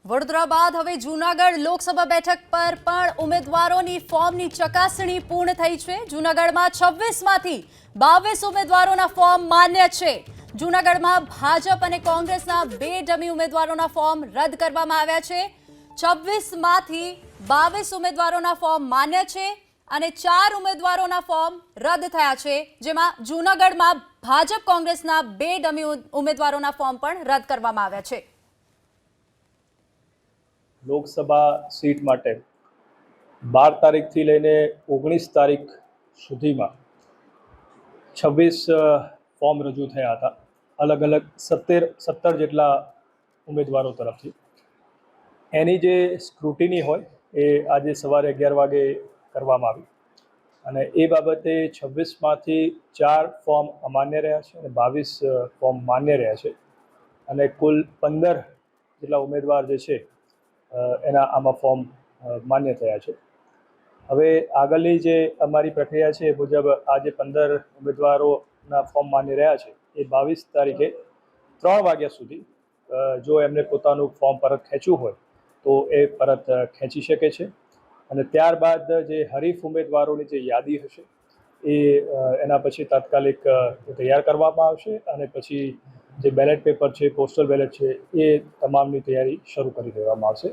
વડોદરા બાદ હવે જૂનાગઢ લોકસભા બેઠક પર પણ ઉમેદવારોની ફોર્મની ચકાસણી પૂર્ણ થઈ છે। જૂનાગઢમાં 26 માંથી 22 ઉમેદવારોના ફોર્મ માન્ય છે। જૂનાગઢમાં ભાજપ અને કોંગ્રેસના 2 ડમી ઉમેદવારોના ફોર્મ રદ કરવામાં આવ્યા છે। 26 માંથી 22 ઉમેદવારોના ફોર્મ માન્ય છે અને 4 ઉમેદવારોના ફોર્મ રદ થયા છે, જેમાં જૂનાગઢમાં ભાજપ કોંગ્રેસના 2 ડમી ઉમેદવારોના ફોર્મ પણ રદ કરવામાં આવ્યા છે। લોકસભા સીટ માટે 12 તારીખથી લઈને 19 તારીખ સુધીમાં 26 ફોર્મ રજૂ થયા હતા, અલગ અલગ 17 જેટલા ઉમેદવારો તરફથી। એની જે સ્ક્રુટિની હોય એ આજે સવારે 11 વાગે કરવામાં આવી અને એ બાબતે 26માંથી 4 ફોર્મ અમાન્ય રહ્યા છે અને 22 ફોર્મ માન્ય રહ્યા છે અને કુલ 15 જેટલા ઉમેદવાર જે છે એના આમાં ફોર્મ માન્ય થયા છે। હવે આગળની જે અમારી પ્રક્રિયા છે એ મુજબ આ જે 15 ઉમેદવારોના ફોર્મ માન્ય રહ્યા છે એ 22 તારીખે 3 વાગ્યા સુધી જો એમને પોતાનું ફોર્મ પરત ખેંચવું હોય તો એ પરત ખેંચી શકે છે અને ત્યારબાદ જે હરીફ ઉમેદવારોની જે યાદી હશે એ એના પછી તાત્કાલિક તૈયાર કરવામાં આવશે અને પછી જે બેલેટ પેપર છે, પોસ્ટલ બેલેટ છે, એ તમામની તૈયારી શરૂ કરી દેવામાં આવશે।